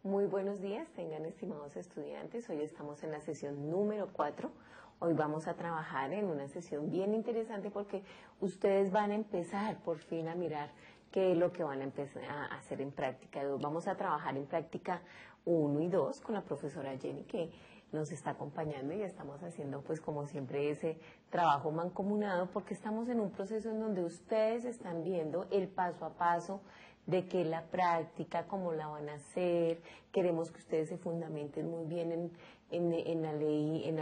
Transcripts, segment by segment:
Muy buenos días, tengan estimados estudiantes. Hoy estamos en la sesión número 4. Hoy vamos a trabajar en una sesión bien interesante porque ustedes van a empezar por fin a mirar qué es lo que van a empezar a hacer en práctica. Vamos a trabajar en práctica 1 y 2 con la profesora Jenny que nos está acompañando y estamos haciendo pues como siempre ese trabajo mancomunado porque estamos en un proceso en donde ustedes están viendo el paso a paso de qué es la práctica, cómo la van a hacer. Queremos que ustedes se fundamenten muy bien en la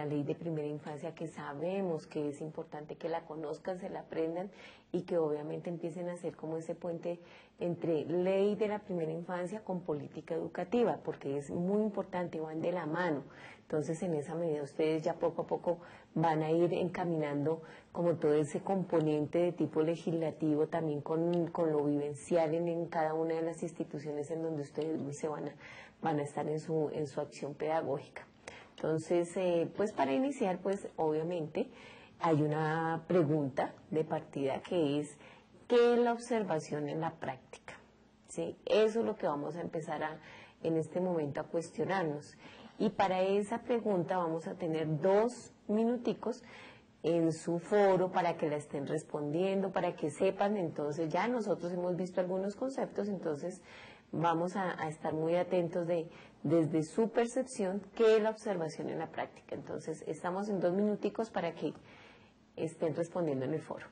ley de primera infancia, que sabemos que es importante que la conozcan, se la aprendan y que obviamente empiecen a hacer como ese puente entre ley de la primera infancia con política educativa, porque es muy importante, van de la mano. Entonces, en esa medida, ustedes ya poco a poco van a ir encaminando como todo ese componente de tipo legislativo, también con lo vivencial en cada una de las instituciones en donde ustedes se van a estar en su acción pedagógica. Entonces, pues para iniciar, pues obviamente hay una pregunta de partida que es, ¿qué es la observación en la práctica? ¿Sí? Eso es lo que vamos a empezar en este momento a cuestionarnos. Y para esa pregunta vamos a tener 2 minuticos en su foro para que la estén respondiendo, para que sepan. Entonces ya nosotros hemos visto algunos conceptos, entonces vamos a estar muy atentos desde su percepción, qué es la observación en la práctica. Entonces estamos en 2 minuticos para que estén respondiendo en el foro.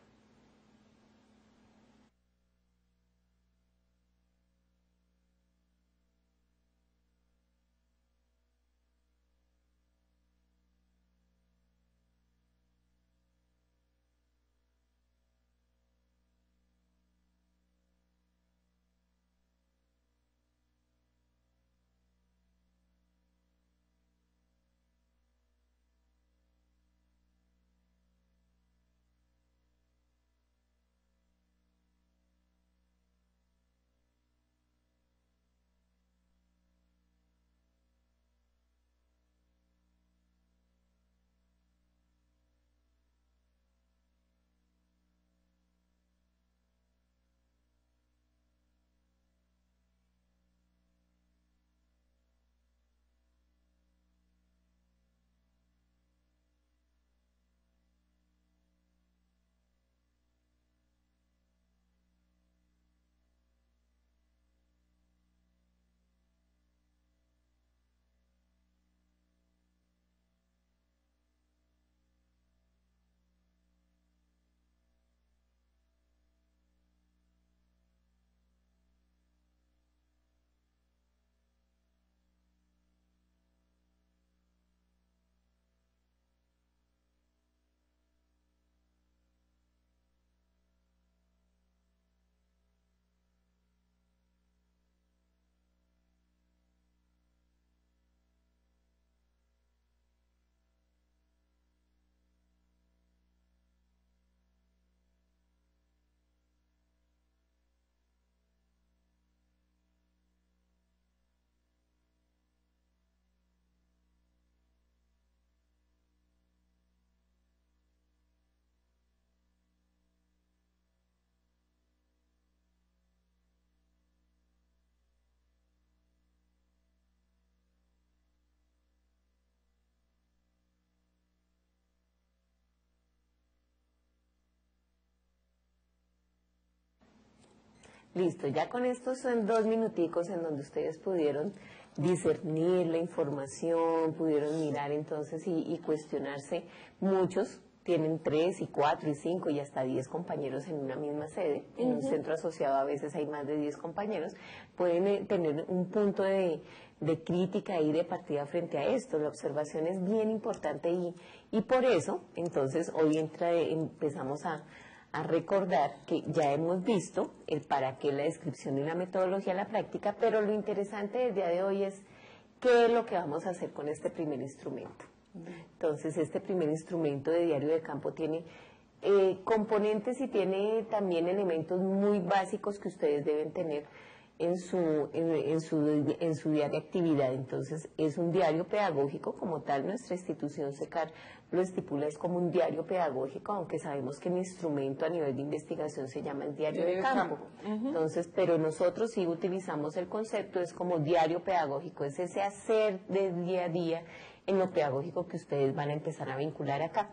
Listo, ya con estos son 2 minuticos en donde ustedes pudieron discernir la información, pudieron mirar entonces y cuestionarse. Muchos tienen 3 y 4 y 5 y hasta 10 compañeros en una misma sede. En un centro asociado a veces hay más de 10 compañeros. Pueden tener un punto de crítica y de partida frente a esto. La observación es bien importante y por eso, entonces, hoy empezamos a recordar que ya hemos visto el para qué, la descripción y la metodología de la práctica, pero lo interesante del día de hoy es qué es lo que vamos a hacer con este primer instrumento. Entonces, este primer instrumento de diario de campo tiene componentes y tiene también elementos muy básicos que ustedes deben tener en su día de actividad. Entonces, es un diario pedagógico como tal. Nuestra institución SECAR lo estipula, es como un diario pedagógico, aunque sabemos que el instrumento a nivel de investigación se llama el diario de campo. Entonces, pero nosotros sí utilizamos el concepto, es como diario pedagógico, es ese hacer del día a día en lo pedagógico que ustedes van a empezar a vincular acá.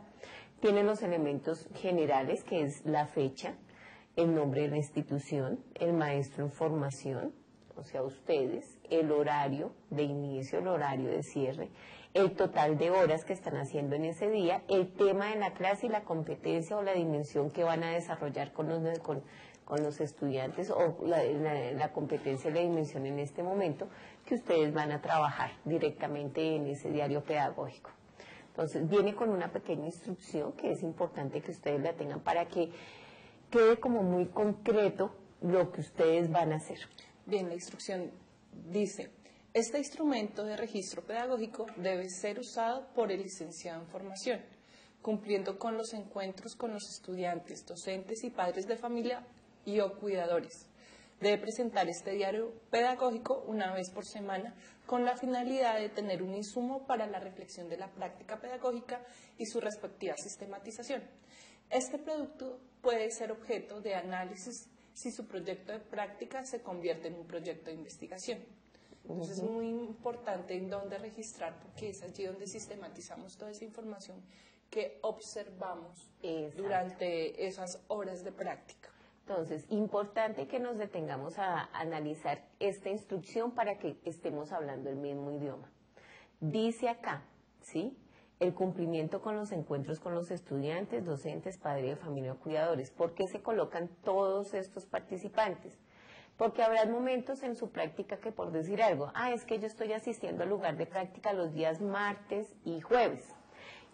Tiene los elementos generales, que es la fecha, el nombre de la institución, el maestro en formación, o sea, ustedes, el horario de inicio, el horario de cierre, el total de horas que están haciendo en ese día, el tema de la clase y la competencia o la dimensión que van a desarrollar con los estudiantes, o la competencia y la dimensión en este momento que ustedes van a trabajar directamente en ese diario pedagógico. Entonces, viene con una pequeña instrucción que es importante que ustedes la tengan para que quede como muy concreto lo que ustedes van a hacer. Bien, la instrucción dice: este instrumento de registro pedagógico debe ser usado por el licenciado en formación, cumpliendo con los encuentros con los estudiantes, docentes y padres de familia y o cuidadores. Debe presentar este diario pedagógico una vez por semana con la finalidad de tener un insumo para la reflexión de la práctica pedagógica y su respectiva sistematización. Este producto puede ser objeto de análisis si su proyecto de práctica se convierte en un proyecto de investigación. Entonces es muy importante en dónde registrar, porque es allí donde sistematizamos toda esa información que observamos durante esas horas de práctica. Entonces, importante que nos detengamos a analizar esta instrucción para que estemos hablando el mismo idioma. Dice acá, ¿sí?, el cumplimiento con los encuentros con los estudiantes, docentes, padres de familia o cuidadores. ¿Por qué se colocan todos estos participantes? Porque habrá momentos en su práctica que, por decir algo, es que yo estoy asistiendo al lugar de práctica los días martes y jueves.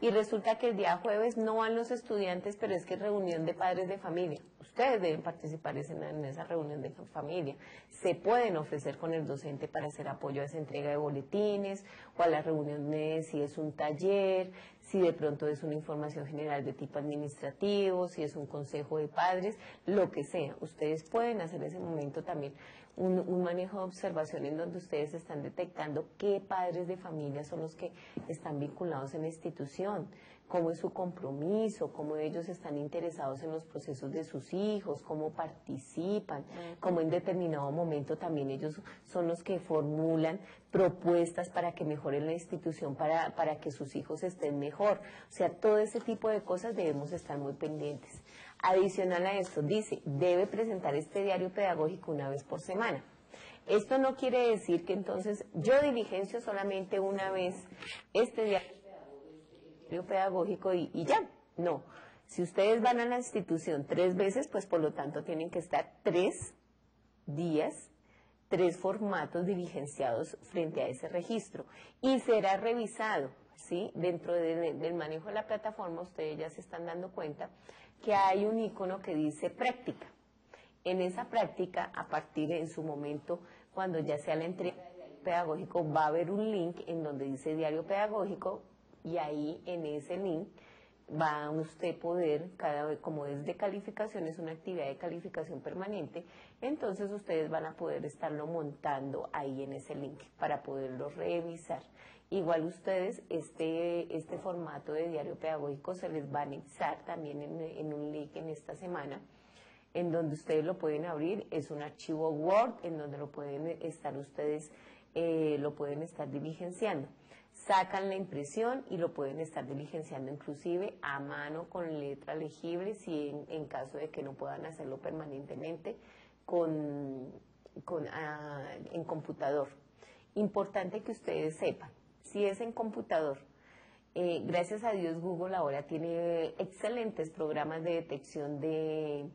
Y resulta que el día jueves no van los estudiantes, pero es que es reunión de padres de familia. Ustedes deben participar en esa reunión de familia. Se pueden ofrecer con el docente para hacer apoyo a esa entrega de boletines, o a la reunión de si es un taller, si de pronto es una información general de tipo administrativo, si es un consejo de padres, lo que sea. Ustedes pueden hacer en ese momento también un manejo de observación en donde ustedes están detectando qué padres de familia son los que están vinculados en la institución, cómo es su compromiso, cómo ellos están interesados en los procesos de sus hijos, cómo participan, cómo en determinado momento también ellos son los que formulan propuestas para que mejoren la institución, para que sus hijos estén mejor. O sea, todo ese tipo de cosas debemos estar muy pendientes. Adicional a esto, dice, debe presentar este diario pedagógico una vez por semana. Esto no quiere decir que entonces yo diligencio solamente una vez este diario pedagógico y ya. No. Si ustedes van a la institución 3 veces, pues por lo tanto tienen que estar 3 días, 3 formatos diligenciados frente a ese registro. Y será revisado, ¿sí? Dentro del manejo de la plataforma, ustedes ya se están dando cuenta que hay un icono que dice práctica. En esa práctica, a partir de su momento, cuando ya sea la entrega del diario pedagógico, va a haber un link en donde dice diario pedagógico, y ahí en ese link va a usted poder, como es de calificación, es una actividad de calificación permanente, entonces ustedes van a poder estarlo montando ahí en ese link para poderlo revisar. Igual ustedes, este formato de diario pedagógico se les va a anexar también en un link en esta semana, en donde ustedes lo pueden abrir. Es un archivo Word en donde lo pueden estar ustedes, lo pueden estar diligenciando. Sacan la impresión y lo pueden estar diligenciando inclusive a mano con letra legible, si en caso de que no puedan hacerlo permanentemente en computador. Importante que ustedes sepan, si es en computador, gracias a Dios Google ahora tiene excelentes programas de detección de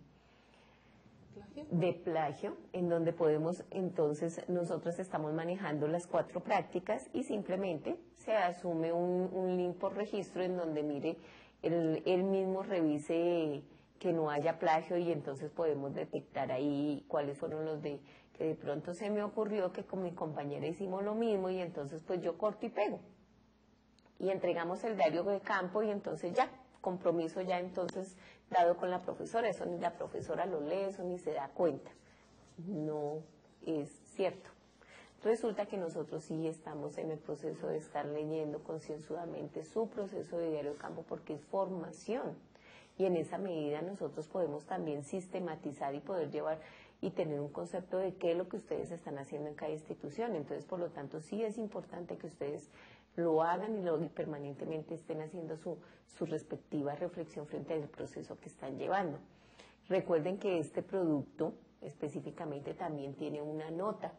plagio, en donde podemos, entonces nosotros estamos manejando las 4 prácticas y simplemente se asume un link por registro en donde mire, él mismo revise que no haya plagio, y entonces podemos detectar ahí cuáles fueron los que de pronto se me ocurrió que con mi compañera hicimos lo mismo, y entonces pues yo corto y pego y entregamos el diario de campo, y entonces ya, compromiso ya entonces dado con la profesora. Eso ni la profesora lo lee, eso ni se da cuenta. No, es cierto. Resulta que nosotros sí estamos en el proceso de estar leyendo concienzudamente su proceso de diario de campo porque es formación. Y en esa medida nosotros podemos también sistematizar y poder llevar y tener un concepto de qué es lo que ustedes están haciendo en cada institución. Entonces, por lo tanto, sí es importante que ustedes lo hagan y permanentemente estén haciendo su respectiva reflexión frente al proceso que están llevando. Recuerden que este producto específicamente también tiene una nota.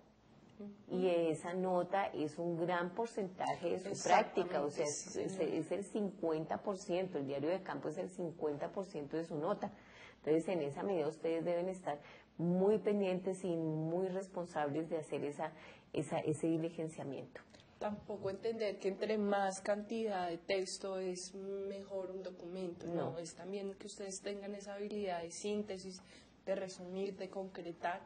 Y esa nota es un gran porcentaje de su práctica, o sea, es el 50%, el diario de campo es el 50% de su nota. Entonces, en esa medida ustedes deben estar muy pendientes y muy responsables de hacer ese diligenciamiento. Tampoco entender que entre más cantidad de texto es mejor un documento, ¿no? Es también que ustedes tengan esa habilidad de síntesis, de resumir, de concretar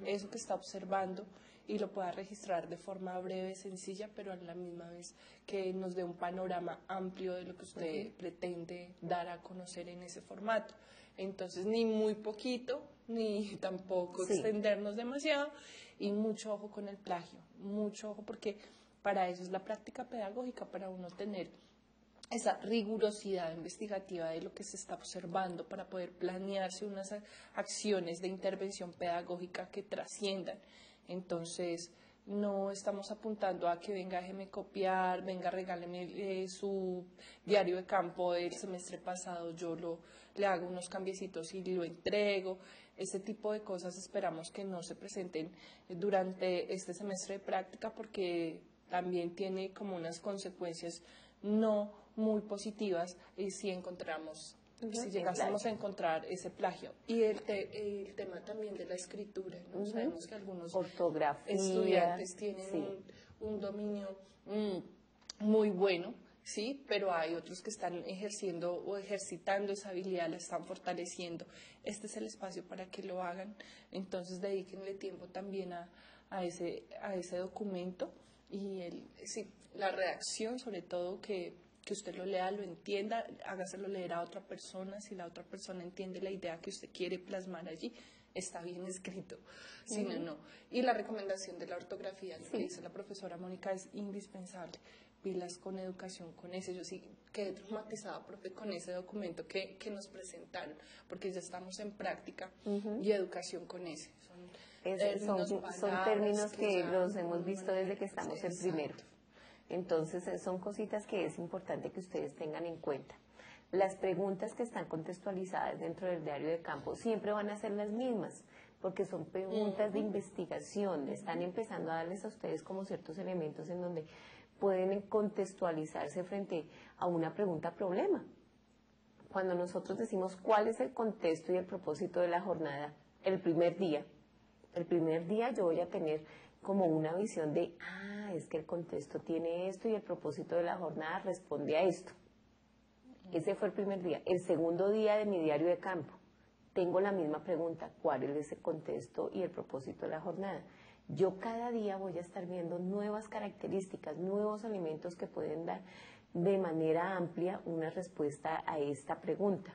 eso que está observando y lo pueda registrar de forma breve, sencilla, pero a la misma vez que nos dé un panorama amplio de lo que usted pretende dar a conocer en ese formato. Entonces, ni muy poquito, ni tampoco extendernos demasiado, y mucho ojo con el plagio, mucho ojo, porque para eso es la práctica pedagógica, para uno tener esa rigurosidad investigativa de lo que se está observando para poder planearse unas acciones de intervención pedagógica que trasciendan. Entonces, no estamos apuntando a que venga, déjeme copiar, venga, regáleme su diario de campo del semestre pasado, yo le hago unos cambiecitos y lo entrego. Ese tipo de cosas esperamos que no se presenten durante este semestre de práctica porque también tiene como unas consecuencias no muy positivas si encontramos, si llegásemos a encontrar ese plagio. Y el tema también de la escritura, ¿no? Sabemos que algunos estudiantes tienen un dominio muy bueno, sí, pero hay otros que están ejerciendo o ejercitando esa habilidad, la están fortaleciendo. Este es el espacio para que lo hagan, entonces dedíquenle tiempo también a ese documento y la redacción, sobre todo que usted lo lea, lo entienda, hágaselo leer a otra persona. Si la otra persona entiende la idea que usted quiere plasmar allí, está bien escrito. Si no, no. Y la recomendación de la ortografía, lo que dice la profesora Mónica, es indispensable. Pilas con educación, con ese. Yo sí quedé traumatizada, profe, con ese documento que nos presentaron, porque ya estamos en práctica y educación con ese. Son términos que los hemos visto desde que estamos en primero. Entonces, son cositas que es importante que ustedes tengan en cuenta. Las preguntas que están contextualizadas dentro del diario de campo siempre van a ser las mismas, porque son preguntas de investigación. Están empezando a darles a ustedes como ciertos elementos en donde pueden contextualizarse frente a una pregunta-problema. Cuando nosotros decimos cuál es el contexto y el propósito de la jornada, el primer día yo voy a tener como una visión de, es que el contexto tiene esto y el propósito de la jornada responde a esto. Ese fue el primer día. El segundo día de mi diario de campo, tengo la misma pregunta, ¿cuál es ese contexto y el propósito de la jornada? Yo cada día voy a estar viendo nuevas características, nuevos elementos que pueden dar de manera amplia una respuesta a esta pregunta.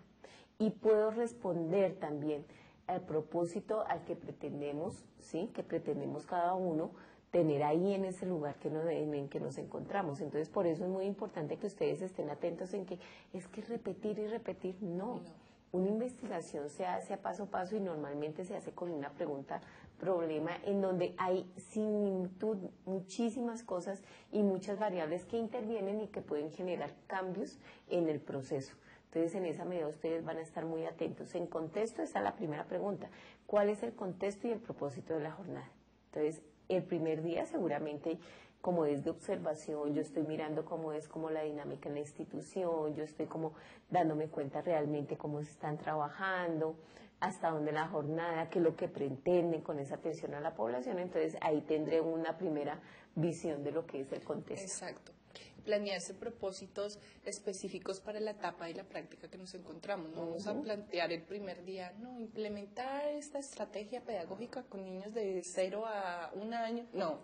Y puedo responder también al propósito al que pretendemos, ¿sí? Que pretendemos cada uno tener ahí en ese lugar en que nos encontramos. Entonces, por eso es muy importante que ustedes estén atentos en que es que repetir y repetir, no. Una investigación se hace a paso y normalmente se hace con una pregunta problema en donde hay similitud, muchísimas cosas y muchas variables que intervienen y que pueden generar cambios en el proceso. Entonces, en esa medida ustedes van a estar muy atentos. En contexto está la primera pregunta. ¿Cuál es el contexto y el propósito de la jornada? Entonces, el primer día seguramente, como es de observación, yo estoy mirando cómo es como la dinámica en la institución, yo estoy como dándome cuenta realmente cómo se están trabajando, hasta dónde la jornada, qué es lo que pretenden con esa atención a la población. Entonces, ahí tendré una primera visión de lo que es el contexto. Exacto. Planearse propósitos específicos para la etapa de la práctica que nos encontramos. No vamos a plantear el primer día, no, implementar esta estrategia pedagógica con niños de 0 a 1 año. No,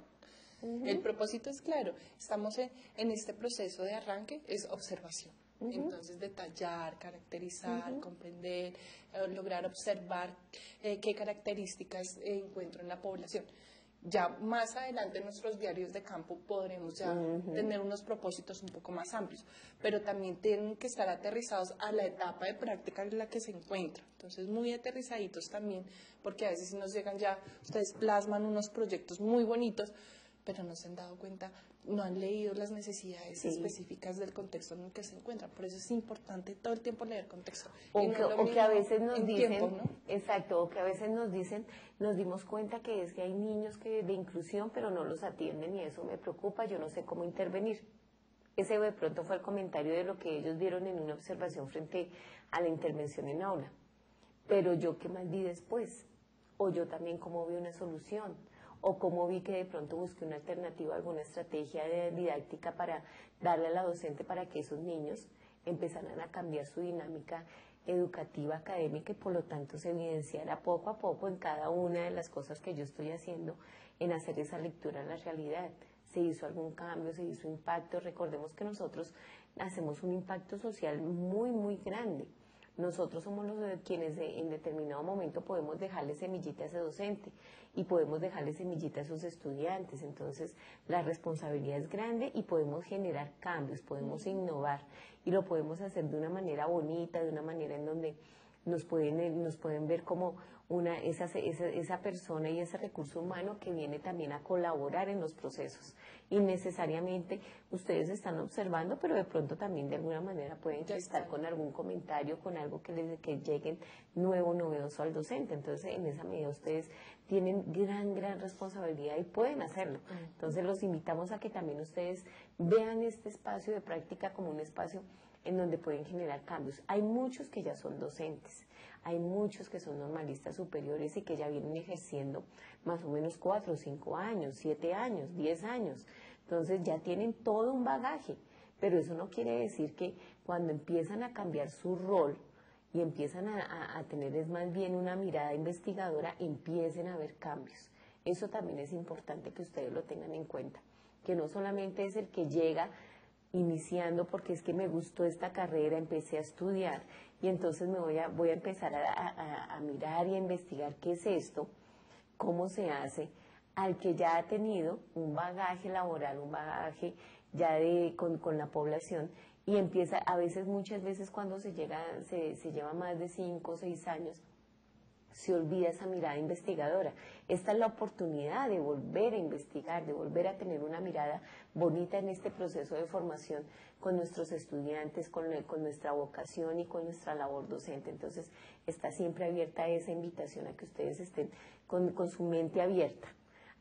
el propósito es claro. Estamos en este proceso de arranque, es observación. Entonces, detallar, caracterizar, comprender, lograr observar qué características encuentro en la población. Ya más adelante en nuestros diarios de campo podremos ya tener unos propósitos un poco más amplios, pero también tienen que estar aterrizados a la etapa de práctica en la que se encuentran. Entonces, muy aterrizaditos también, porque a veces si nos llegan ya, ustedes plasman unos proyectos muy bonitos, pero no se han dado cuenta, no han leído las necesidades específicas del contexto en el que se encuentran. Por eso es importante todo el tiempo leer contexto. O que a veces nos dicen, tiempo, ¿no? exacto, o que a veces nos dicen, nos dimos cuenta que es que hay niños que de inclusión, pero no los atienden y eso me preocupa, yo no sé cómo intervenir. Ese de pronto fue el comentario de lo que ellos vieron en una observación frente a la intervención en aula. Pero yo qué más vi después, o yo también cómo vi una solución, o cómo vi que de pronto busqué una alternativa, alguna estrategia didáctica para darle a la docente para que esos niños empezaran a cambiar su dinámica educativa, académica y por lo tanto se evidenciara poco a poco en cada una de las cosas que yo estoy haciendo en hacer esa lectura a la realidad. Se hizo algún cambio, se hizo impacto. Recordemos que nosotros hacemos un impacto social muy, muy grande. Nosotros somos los quienes en determinado momento podemos dejarle semillita a ese docente y podemos dejarle semillita a sus estudiantes. Entonces, la responsabilidad es grande y podemos generar cambios, podemos innovar y lo podemos hacer de una manera bonita, de una manera en donde nos pueden ver como esa persona y ese recurso humano que viene también a colaborar en los procesos. Y necesariamente ustedes están observando, pero de pronto también de alguna manera pueden estar con algún comentario, con algo que lleguen nuevo, novedoso al docente. Entonces, en esa medida ustedes tienen gran responsabilidad y pueden hacerlo. Entonces, los invitamos a que también ustedes vean este espacio de práctica como un espacio en donde pueden generar cambios. Hay muchos que ya son docentes, hay muchos que son normalistas superiores y que ya vienen ejerciendo más o menos 4, 5 años, 7 años, 10 años. Entonces ya tienen todo un bagaje, pero eso no quiere decir que cuando empiezan a cambiar su rol y empiezan a tener es más bien una mirada investigadora, empiecen a ver cambios. Eso también es importante que ustedes lo tengan en cuenta, que no solamente es el que llega iniciando porque es que me gustó esta carrera, empecé a estudiar y entonces voy a empezar a mirar y a investigar qué es esto, cómo se hace, al que ya ha tenido un bagaje laboral, un bagaje ya con la población y empieza, muchas veces cuando se lleva más de 5 o 6 años, se olvida esa mirada investigadora. Esta es la oportunidad de volver a investigar, de volver a tener una mirada bonita en este proceso de formación con nuestros estudiantes, con nuestra vocación y con nuestra labor docente. Entonces, está siempre abierta esa invitación a que ustedes estén con su mente abierta,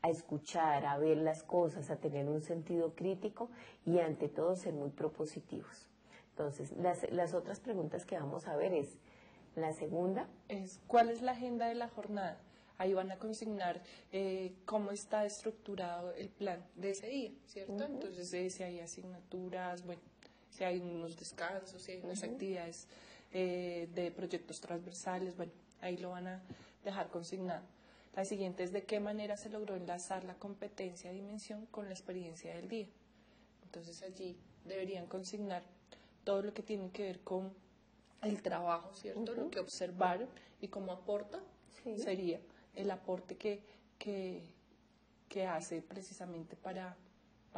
a escuchar, a ver las cosas, a tener un sentido crítico y ante todo ser muy propositivos. Entonces, las otras preguntas que vamos a ver es, la segunda es ¿cuál es la agenda de la jornada? Ahí van a consignar cómo está estructurado el plan de ese día, ¿cierto? Entonces, si hay asignaturas, bueno, si hay unos descansos, si hay unas actividades de proyectos transversales, bueno, ahí lo van a dejar consignado. La siguiente es de qué manera se logró enlazar la competencia de dimensión con la experiencia del día. Entonces, allí deberían consignar todo lo que tiene que ver con el trabajo, ¿cierto? Lo que observaron y cómo aporta sería el aporte que hace precisamente para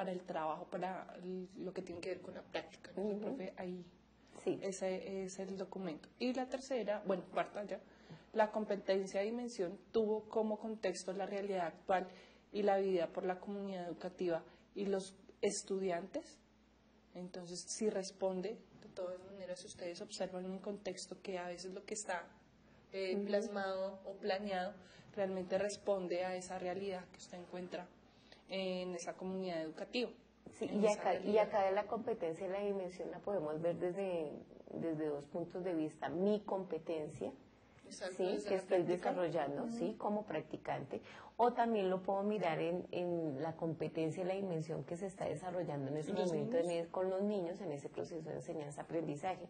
el trabajo, para lo que tiene que ver con la práctica, ¿no? Profe, ahí ese es el documento. Y la tercera, bueno, cuarta ya, la competencia de dimensión tuvo como contexto la realidad actual y la vida por la comunidad educativa y los estudiantes. Entonces, si responde, de todas maneras, si ustedes observan un contexto que a veces lo que está plasmado o planeado realmente responde a esa realidad que usted encuentra en esa comunidad educativa. Sí, y acá de la competencia y la dimensión la podemos ver desde 2 puntos de vista. Mi competencia, ¿sí? Que estoy desarrollando, ¿sí? Como practicante, o también lo puedo mirar en la competencia y la dimensión que se está desarrollando en ese momento con los niños en ese proceso de enseñanza-aprendizaje.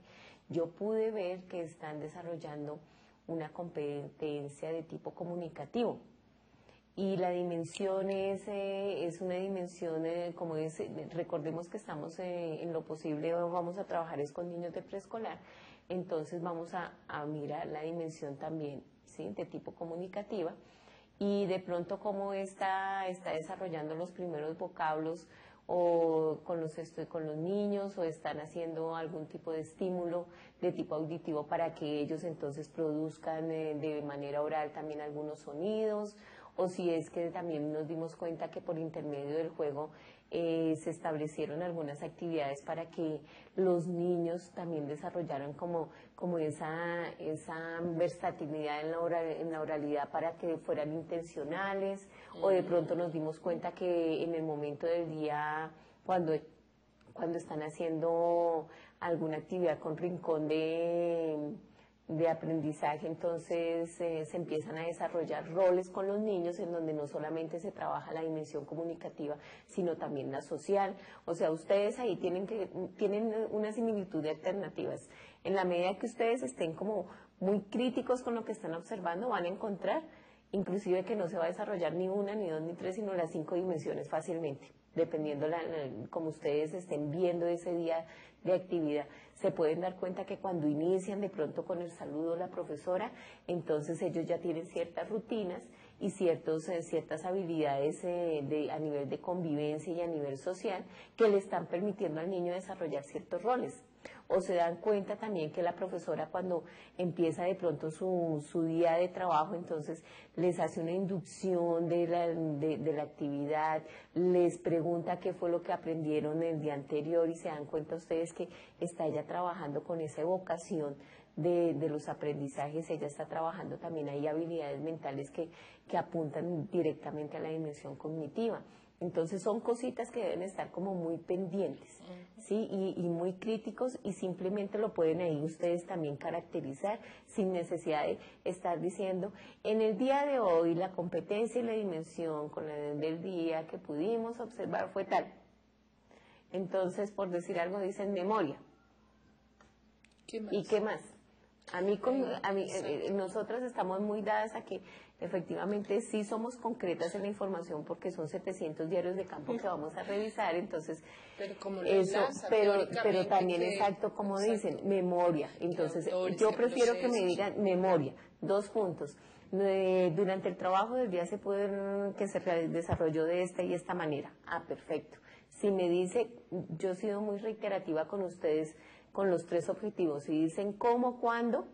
Yo pude ver que están desarrollando una competencia de tipo comunicativo y la dimensión es una dimensión, recordemos que estamos en lo posible, vamos a trabajar es con niños de preescolar. Entonces vamos a mirar la dimensión también, ¿sí? De tipo comunicativa y de pronto cómo está desarrollando los primeros vocablos o con los niños, o están haciendo algún tipo de estímulo de tipo auditivo para que ellos entonces produzcan de manera oral también algunos sonidos, o si es que también nos dimos cuenta que por intermedio del juego se establecieron algunas actividades para que los niños también desarrollaran como esa versatilidad en la oralidad para que fueran intencionales, o de pronto nos dimos cuenta que en el momento del día, cuando están haciendo alguna actividad con rincón de aprendizaje, entonces se empiezan a desarrollar roles con los niños en donde no solamente se trabaja la dimensión comunicativa, sino también la social. O sea, ustedes ahí tienen una similitud de alternativas. En la medida que ustedes estén como muy críticos con lo que están observando, van a encontrar inclusive que no se va a desarrollar ni una, ni dos, ni tres, sino las 5 dimensiones fácilmente, dependiendo como ustedes estén viendo ese día de actividad. Se pueden dar cuenta que cuando inician de pronto con el saludo de la profesora, entonces ellos ya tienen ciertas rutinas y ciertas habilidades a nivel de convivencia y a nivel social que le están permitiendo al niño desarrollar ciertos roles. O se dan cuenta también que la profesora, cuando empieza de pronto su día de trabajo, entonces les hace una inducción de la actividad, les pregunta qué fue lo que aprendieron el día anterior, y se dan cuenta ustedes que está ella trabajando con esa evocación de los aprendizajes. Ella está trabajando también ahí habilidades mentales que apuntan directamente a la dimensión cognitiva. Entonces son cositas que deben estar como muy pendientes, ¿sí? Y muy críticos, y simplemente lo pueden ahí ustedes también caracterizar sin necesidad de estar diciendo, en el día de hoy la competencia y la dimensión con la del día que pudimos observar fue tal. Entonces, por decir algo, dicen memoria. ¿Qué más? ¿Y qué más? Nosotras estamos muy dadas a que efectivamente sí somos concretas en la información, porque son 700 diarios de campo que vamos a revisar, entonces pero como pero también exacto, como dicen, memoria. Entonces yo prefiero que me digan memoria, 2 puntos. Durante el trabajo del día que se desarrolló de esta y esta manera. Ah, perfecto. Si me dice, yo he sido muy reiterativa con ustedes con los 3 objetivos, y dicen cómo, cuándo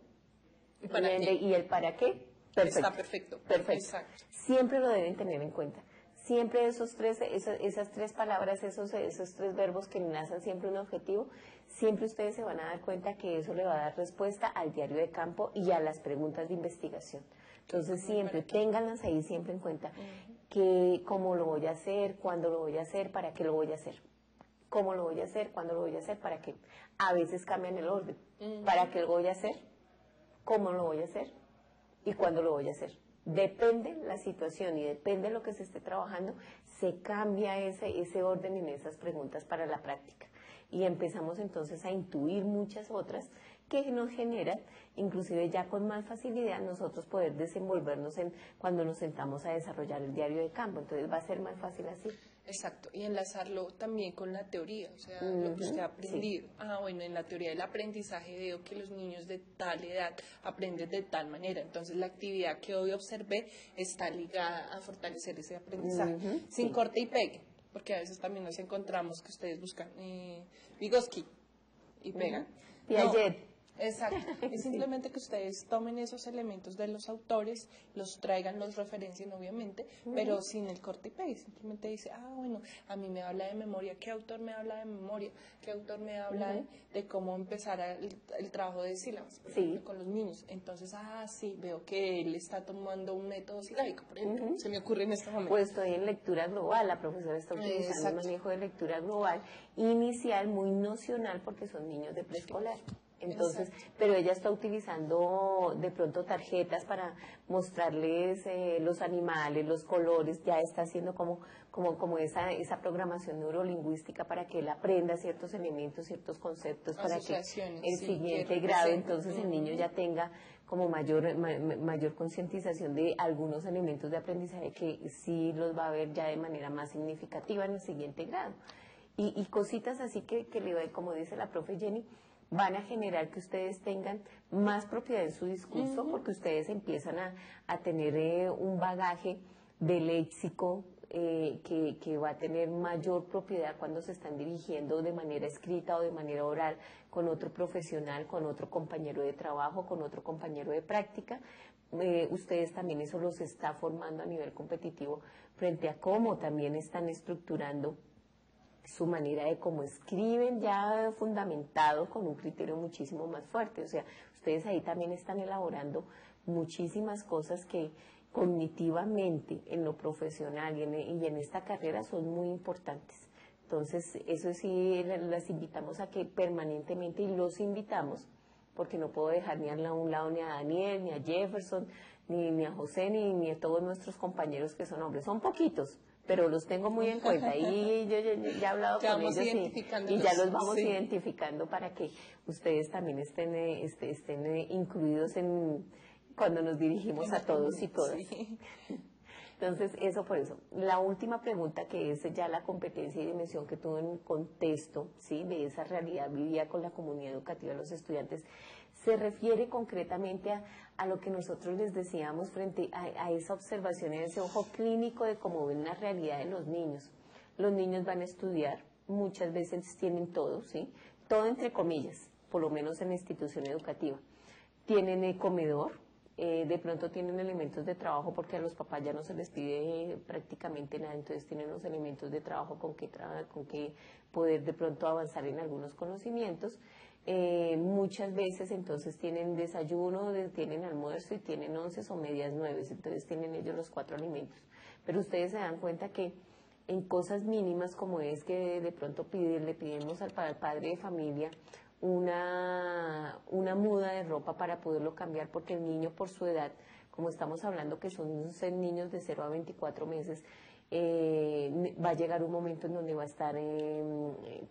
y el para qué, perfecto. Está perfecto. Perfecto. Exacto. Siempre lo deben tener en cuenta. Siempre esas 3 palabras, esos 3 verbos que enlazan siempre un objetivo, siempre ustedes se van a dar cuenta que eso le va a dar respuesta al diario de campo y a las preguntas de investigación. Entonces siempre, ténganlas ahí siempre en cuenta, que cómo lo voy a hacer, cuándo lo voy a hacer, para qué lo voy a hacer. ¿Cómo lo voy a hacer? ¿Cuándo lo voy a hacer? ¿Para qué? A veces cambian el orden. ¿Para qué lo voy a hacer? ¿Cómo lo voy a hacer? ¿Y cuándo lo voy a hacer? Depende la situación y depende lo que se esté trabajando, se cambia ese orden en esas preguntas para la práctica. Y empezamos entonces a intuir muchas otras que nos generan, inclusive ya con más facilidad, nosotros poder desenvolvernos cuando nos sentamos a desarrollar el diario de campo. Entonces va a ser más fácil así. Exacto, y enlazarlo también con la teoría, o sea, lo que usted ha aprendido. Sí. Bueno, en la teoría del aprendizaje veo que los niños de tal edad aprenden de tal manera, entonces la actividad que hoy observé está ligada a fortalecer ese aprendizaje, sin corte y pegue, porque a veces también nos encontramos que ustedes buscan Vygotsky y pegan. Piaget. Exacto, es simplemente que ustedes tomen esos elementos de los autores, los traigan, los referencien obviamente, pero sin el corte y pegue. Simplemente dice, bueno, a mí me habla de memoria, ¿qué autor me habla de memoria? ¿Qué autor me habla de cómo empezar el trabajo de sílabas, por ejemplo, con los niños? Entonces, sí, veo que él está tomando un método silábico, por ejemplo, se me ocurre en este momento. Pues estoy en lectura global, la profesora está utilizando un manejo de lectura global inicial, muy nocional, porque son niños de preescolar. Entonces, pero ella está utilizando de pronto tarjetas para mostrarles los animales, los colores, ya está haciendo como esa programación neurolingüística para que él aprenda ciertos elementos, ciertos conceptos, para que el siguiente grado, entonces el niño ya tenga como mayor concientización de algunos elementos de aprendizaje que sí los va a ver ya de manera más significativa en el siguiente grado. Y cositas así que le doy, como dice la profe Jenny, van a generar que ustedes tengan más propiedad en su discurso, porque ustedes empiezan a tener un bagaje de léxico que va a tener mayor propiedad cuando se están dirigiendo de manera escrita o de manera oral con otro profesional, con otro compañero de trabajo, con otro compañero de práctica. Ustedes también eso los está formando a nivel competitivo frente a cómo también están estructurando su manera de cómo escriben, ya fundamentado con un criterio muchísimo más fuerte. O sea, ustedes ahí también están elaborando muchísimas cosas que cognitivamente en lo profesional y en esta carrera son muy importantes. Entonces, eso sí, las invitamos a que permanentemente, y los invitamos, porque no puedo dejar ni a un lado ni a Daniel, ni a Jefferson, ni a José, ni a todos nuestros compañeros que son hombres. Son poquitos, pero los tengo muy en cuenta y yo ya he hablado con ellos y ya los vamos identificando para que ustedes también estén incluidos cuando nos dirigimos a todos y todas. Sí. Entonces, eso por eso. La última pregunta, que es ya la competencia y dimensión que tuvo en un contexto, ¿sí?, de esa realidad vivida con la comunidad educativa de los estudiantes, se refiere concretamente a lo que nosotros les decíamos frente a esa observación y ese ojo clínico de cómo ven la realidad de los niños. Los niños van a estudiar, muchas veces tienen todo, ¿sí?, todo entre comillas, por lo menos en la institución educativa. Tienen el comedor, de pronto tienen elementos de trabajo porque a los papás ya no se les pide prácticamente nada, entonces tienen los elementos de trabajo con que poder de pronto avanzar en algunos conocimientos. Muchas veces entonces tienen desayuno, tienen almuerzo y tienen 11 o medias 9, entonces tienen ellos los 4 alimentos. Pero ustedes se dan cuenta que en cosas mínimas como es que de pronto le pedimos al padre de familia una muda de ropa para poderlo cambiar, porque el niño por su edad, como estamos hablando que son niños de 0 a 24 meses, va a llegar un momento en donde va a estar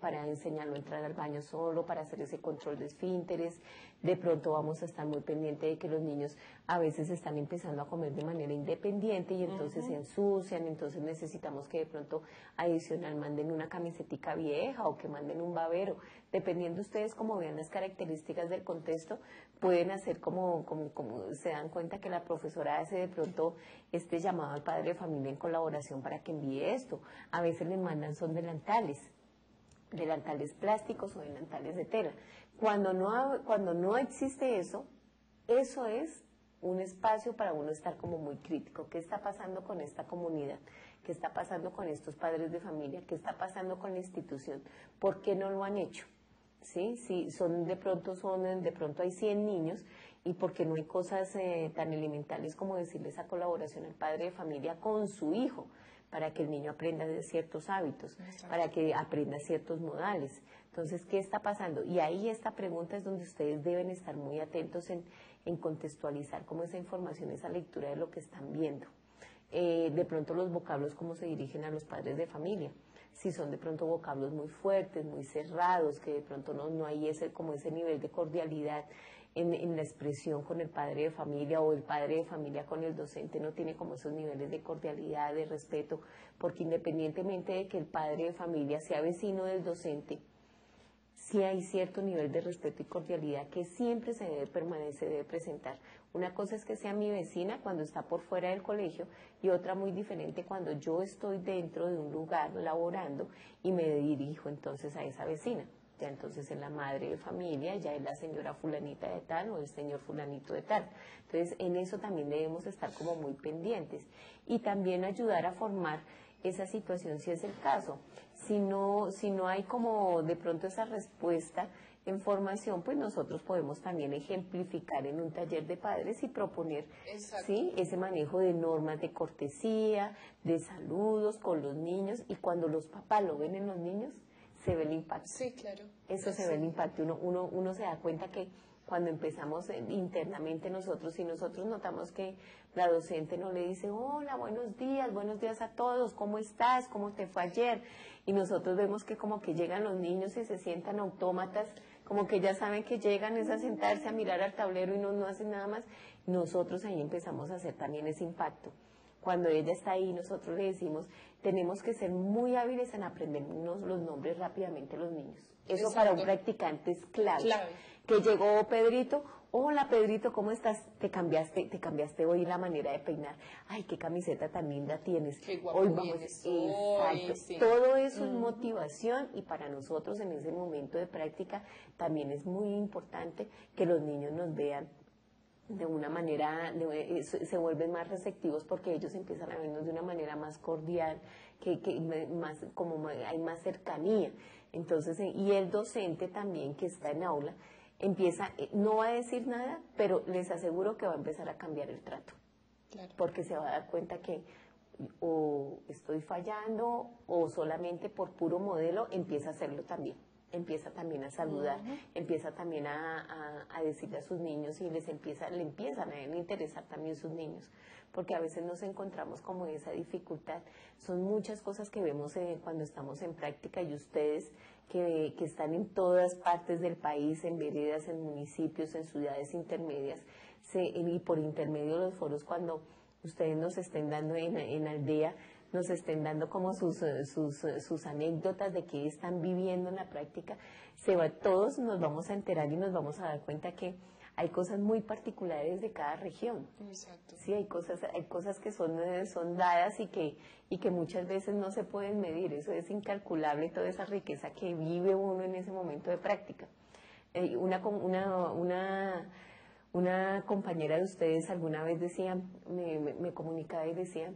para enseñarlo a entrar al baño solo, para hacer ese control de esfínteres. De pronto vamos a estar muy pendientes de que los niños a veces están empezando a comer de manera independiente y entonces se ensucian, entonces necesitamos que de pronto adicional manden una camisetica vieja o que manden un babero. Dependiendo ustedes como vean las características del contexto, pueden hacer como se dan cuenta que la profesora hace de pronto este llamado al padre de familia en colaboración para que envíe esto. A veces les mandan son delantales plásticos o delantales de tela. Cuando no existe eso, eso es un espacio para uno estar como muy crítico. ¿Qué está pasando con esta comunidad? ¿Qué está pasando con estos padres de familia? ¿Qué está pasando con la institución? ¿Por qué no lo han hecho? ¿Sí? Sí, de pronto hay 100 niños, y porque no hay cosas tan elementales como decirles a colaboración al padre de familia con su hijo, para que el niño aprenda de ciertos hábitos, para que aprenda ciertos modales. Entonces, ¿qué está pasando? Y ahí esta pregunta es donde ustedes deben estar muy atentos en contextualizar cómo esa información, esa lectura de lo que están viendo. De pronto los vocablos, cómo se dirigen a los padres de familia. Si son de pronto vocablos muy fuertes, muy cerrados, que de pronto no hay ese nivel de cordialidad en la expresión con el padre de familia, o el padre de familia con el docente no tiene como esos niveles de cordialidad, de respeto, porque independientemente de que el padre de familia sea vecino del docente, sí hay cierto nivel de respeto y cordialidad que siempre se debe presentar. Una cosa es que sea mi vecina cuando está por fuera del colegio, y otra muy diferente cuando yo estoy dentro de un lugar laborando y me dirijo entonces a esa vecina. Ya entonces es la madre de familia, ya es la señora fulanita de tal o el señor fulanito de tal. Entonces en eso también debemos estar como muy pendientes y también ayudar a formar esa situación si es el caso. Si no hay como de pronto esa respuesta en formación, pues nosotros podemos también ejemplificar en un taller de padres y proponer, ¿sí?, ese manejo de normas de cortesía, de saludos con los niños, y cuando los papás lo ven en los niños, se ve el impacto. Sí, claro. Eso se ve el impacto. Uno se da cuenta que cuando empezamos internamente nosotros, si nosotros notamos que la docente no le dice, hola, buenos días a todos, ¿cómo estás? ¿Cómo te fue ayer? Y nosotros vemos que como que llegan los niños y se sientan autómatas, como que ya saben que llegan es a sentarse a mirar al tablero y no hacen nada más. Nosotros ahí empezamos a hacer también ese impacto. Cuando ella está ahí, nosotros le decimos, tenemos que ser muy hábiles en aprendernos los nombres rápidamente a los niños. Eso Exacto. para un practicante es clave. Clave. Que llegó Pedrito, hola Pedrito, ¿cómo estás? Te cambiaste hoy la manera de peinar. Ay, qué camiseta tan linda tienes. Qué guapo Hoy vamos, vienes hoy, exacto. sí. Todo eso es motivación y para nosotros en ese momento de práctica también es muy importante que los niños nos vean de una manera, se vuelven más receptivos porque ellos empiezan a vernos de una manera más cordial, más, hay más cercanía. Entonces, y el docente también que está en aula, empieza, no va a decir nada, pero les aseguro que va a empezar a cambiar el trato. Claro. Porque se va a dar cuenta que o estoy fallando o solamente por puro modelo empieza a hacerlo también. Empieza también a saludar, empieza también a decirle a sus niños y le empiezan a interesar también sus niños, porque a veces nos encontramos como esa dificultad. Son muchas cosas que vemos cuando estamos en práctica y ustedes que están en todas partes del país, en veredas, en municipios, en ciudades intermedias, y por intermedio de los foros, cuando ustedes nos estén dando en aldea, nos estén dando como sus anécdotas de qué están viviendo en la práctica, todos nos vamos a enterar y nos vamos a dar cuenta que hay cosas muy particulares de cada región. Exacto. Sí, hay cosas que son dadas y que muchas veces no se pueden medir. Eso es incalculable, toda esa riqueza que vive uno en ese momento de práctica. Una compañera de ustedes alguna vez decía, me comunicaba y decía,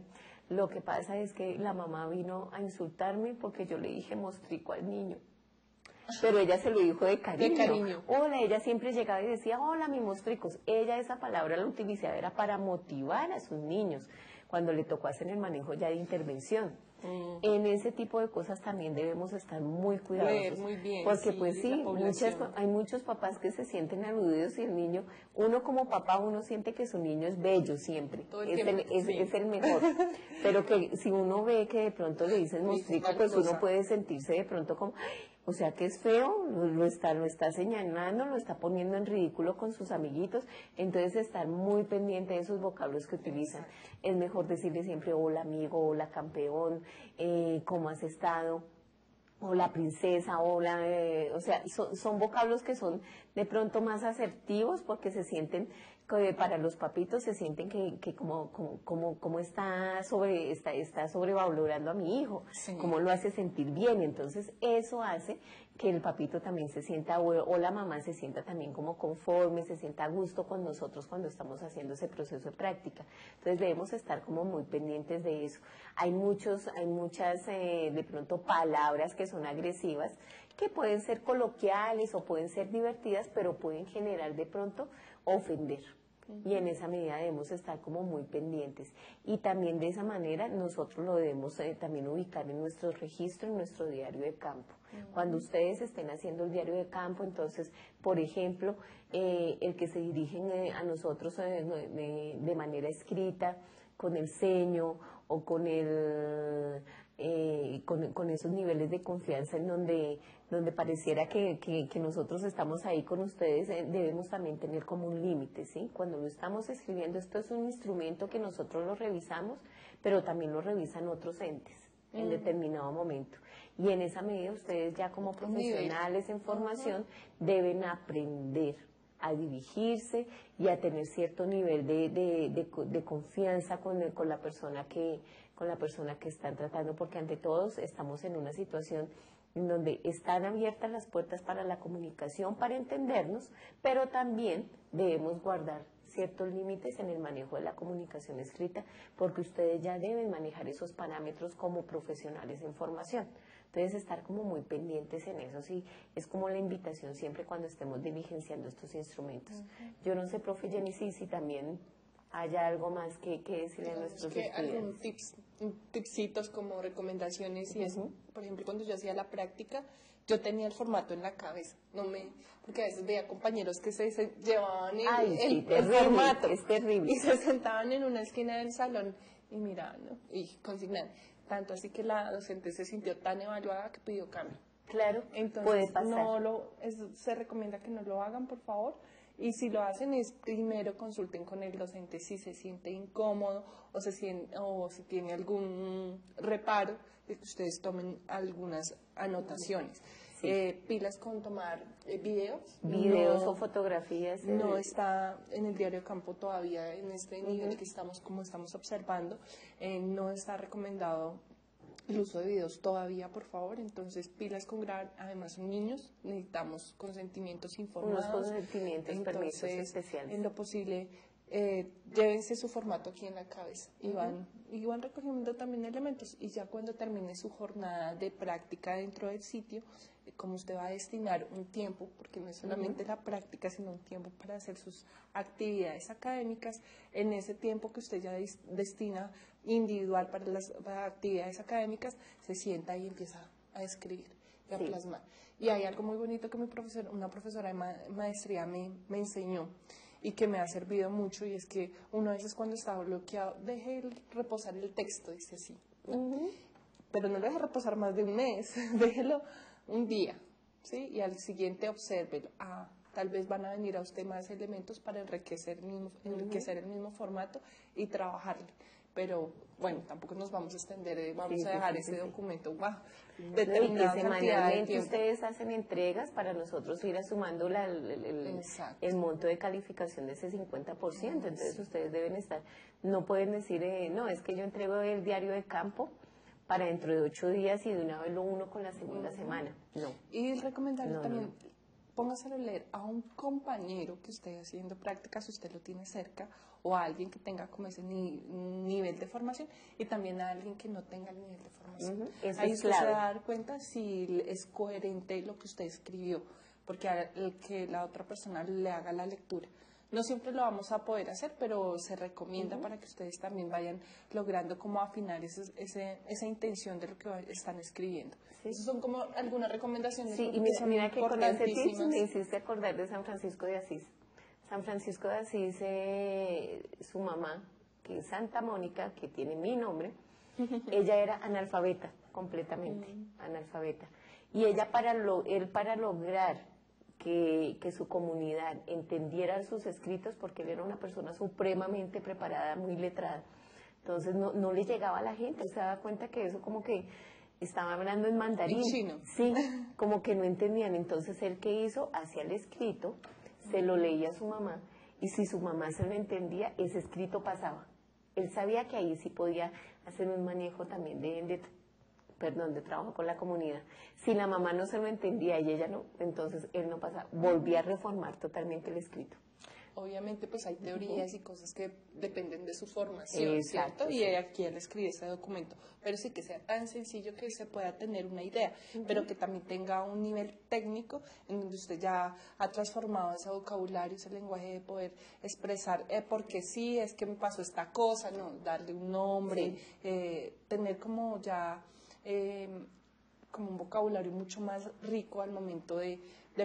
lo que pasa es que la mamá vino a insultarme porque yo le dije mostrico al niño. Pero ella se lo dijo de cariño. De cariño. Hola, ella siempre llegaba y decía, hola, mis mostricos. Ella esa palabra la utilizaba era para motivar a sus niños cuando le tocó hacer el manejo ya de intervención. En ese tipo de cosas también debemos estar muy cuidadosos. Muy bien, porque sí, pues sí, hay muchos papás que se sienten aludidos y el niño, uno como papá, uno siente que su niño es bello siempre, es el mejor. Pero que si uno ve que de pronto le dicen mostrico, pues uno puede sentirse de pronto como... O sea que es feo, lo está señalando, lo está poniendo en ridículo con sus amiguitos, entonces estar muy pendiente de esos vocablos que utilizan. Es mejor decirle siempre hola amigo, hola campeón, ¿cómo has estado? Hola princesa, hola, o sea, son vocablos que son de pronto más asertivos porque se sienten, para los papitos se sienten que como está sobrevalorando a mi hijo, sí. Como lo hace sentir bien, entonces eso hace que el papito también se sienta, o la mamá se sienta también como conforme, se sienta a gusto con nosotros cuando estamos haciendo ese proceso de práctica. Entonces debemos estar como muy pendientes de eso. Hay muchas de pronto palabras que son agresivas, que pueden ser coloquiales o pueden ser divertidas, pero pueden generar de pronto ofender. Y en esa medida debemos estar como muy pendientes. Y también de esa manera nosotros lo debemos también ubicar en nuestro registro, en nuestro diario de campo. Cuando ustedes estén haciendo el diario de campo, entonces, por ejemplo, el que se dirigen a nosotros de manera escrita, con el ceño o con esos niveles de confianza en donde pareciera que nosotros estamos ahí con ustedes, debemos también tener como un límite, ¿sí? Cuando lo estamos escribiendo, esto es un instrumento que nosotros lo revisamos, pero también lo revisan otros entes en determinado momento. Y en esa medida ustedes ya como profesionales en formación deben aprender a dirigirse y a tener cierto nivel de confianza con la persona que están tratando, porque ante todos estamos en una situación en donde están abiertas las puertas para la comunicación, para entendernos, pero también debemos guardar ciertos límites en el manejo de la comunicación escrita, porque ustedes ya deben manejar esos parámetros como profesionales en formación. Entonces, estar como muy pendientes en eso, sí, es como la invitación siempre cuando estemos diligenciando estos instrumentos. Yo no sé, profe Jenny, si también haya algo más que decirle a nuestros estudiantes. Tipsitos como recomendaciones y eso. Por ejemplo, cuando yo hacía la práctica, yo tenía el formato en la cabeza, porque a veces veía compañeros que se llevaban el formato. Es terrible. Y se sentaban en una esquina del salón y miraban, ¿no? Y consignaban. Tanto así que la docente se sintió tan evaluada que pidió cambio. Claro, entonces puede pasar. Se recomienda que no lo hagan, por favor. Y si lo hacen, primero consulten con el docente si se siente incómodo o si tiene algún reparo, de que ustedes tomen algunas anotaciones. pilas con tomar videos. Videos o fotografías. No está en el diario Campo todavía en este nivel que estamos, como estamos observando. No está recomendado el uso de videos todavía, por favor. Entonces, pilas con grabar. Además, son niños, necesitamos consentimientos informados. Unos consentimientos, permisos especiales. En lo posible, llévense su formato aquí en la cabeza y van recogiendo también elementos. Y ya cuando termine su jornada de práctica dentro del sitio, como usted va a destinar un tiempo, porque no es solamente la práctica, sino un tiempo para hacer sus actividades académicas, en ese tiempo que usted ya destina individual para las actividades académicas, se sienta y empieza a escribir y a plasmar. Y hay algo muy bonito que una profesora de maestría me enseñó y que me ha servido mucho, y es que uno a veces cuando está bloqueado, deje reposar el texto, dice así, pero no lo deje reposar más de un mes, déjelo un día, ¿sí? Y al siguiente obsérvelo. Tal vez van a venir a usted más elementos para enriquecer el mismo formato y trabajarlo. Pero bueno, tampoco nos vamos a extender, vamos a dejar ese documento determinada cantidad de tiempo. Ustedes hacen entregas para nosotros ir sumando el monto de calificación de ese 50%. Entonces ustedes deben estar, no pueden decir, no, es que yo entrego el diario de campo para dentro de 8 días y de una vez lo uno con la segunda semana. No. Y recomendarle también, póngaselo a leer a un compañero que esté haciendo prácticas, si usted lo tiene cerca, o a alguien que tenga como ese nivel de formación, y también a alguien que no tenga el nivel de formación. Ahí usted se va a dar cuenta si es coherente lo que usted escribió, porque el que la otra persona le haga la lectura. No siempre lo vamos a poder hacer, pero se recomienda para que ustedes también vayan logrando como afinar esa intención de lo que están escribiendo. Esas son como algunas recomendaciones. Sí, y mira que con ese tip me hiciste acordar de San Francisco de Asís. San Francisco de Asís, su mamá, que es Santa Mónica, que tiene mi nombre, ella era analfabeta, completamente analfabeta. Y ella para lograr que su comunidad entendiera sus escritos, porque él era una persona supremamente preparada, muy letrada. Entonces no le llegaba a la gente, se daba cuenta que eso como que estaba hablando en mandarín. En chino. Sí, como que no entendían. Entonces él, ¿qué hizo? Hacía el escrito, se lo leía a su mamá, y si su mamá se lo entendía, ese escrito pasaba. Él sabía que ahí sí podía hacer un manejo también de trabajo con la comunidad. Si la mamá no se lo entendía y ella no, entonces él no pasaba, volvía a reformar totalmente el escrito. Obviamente pues hay teorías y cosas que dependen de su formación, ¿cierto? Y aquí él escribe ese documento, pero sí que sea tan sencillo que se pueda tener una idea, pero que también tenga un nivel técnico en donde usted ya ha transformado ese vocabulario, ese lenguaje de poder expresar, porque sí, es que me pasó esta cosa, no, darle un nombre, tener como ya como un vocabulario mucho más rico al momento de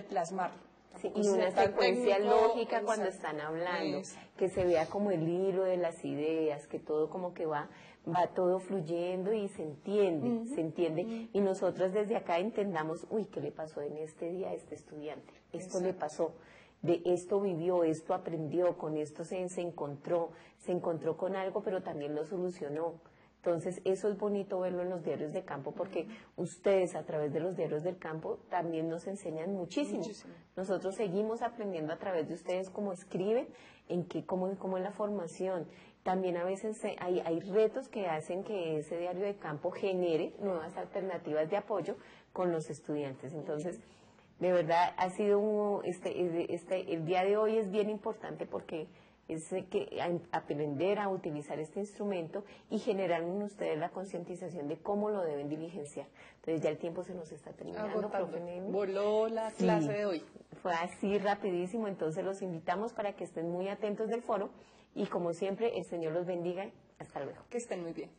plasmarlo. Sí, y una secuencia lógica cuando están hablando, que se vea como el hilo de las ideas, que todo como que va todo fluyendo y se entiende, y nosotros desde acá entendamos, ¿qué le pasó en este día a este estudiante? Esto le pasó, de esto vivió, esto aprendió, con esto se encontró con algo, pero también lo solucionó. Entonces, eso es bonito verlo en los diarios de campo, porque ustedes a través de los diarios del campo también nos enseñan muchísimo. Nosotros seguimos aprendiendo a través de ustedes cómo escriben, cómo en la formación. También a veces hay retos que hacen que ese diario de campo genere nuevas alternativas de apoyo con los estudiantes. Entonces, de verdad, ha sido el día de hoy es bien importante porque es que aprender a utilizar este instrumento y generar en ustedes la concientización de cómo lo deben diligenciar. Entonces ya el tiempo se nos está terminando, profe Nelly. Voló la clase de hoy. Fue así rapidísimo, entonces los invitamos para que estén muy atentos del foro y como siempre el Señor los bendiga. Hasta luego. Que estén muy bien.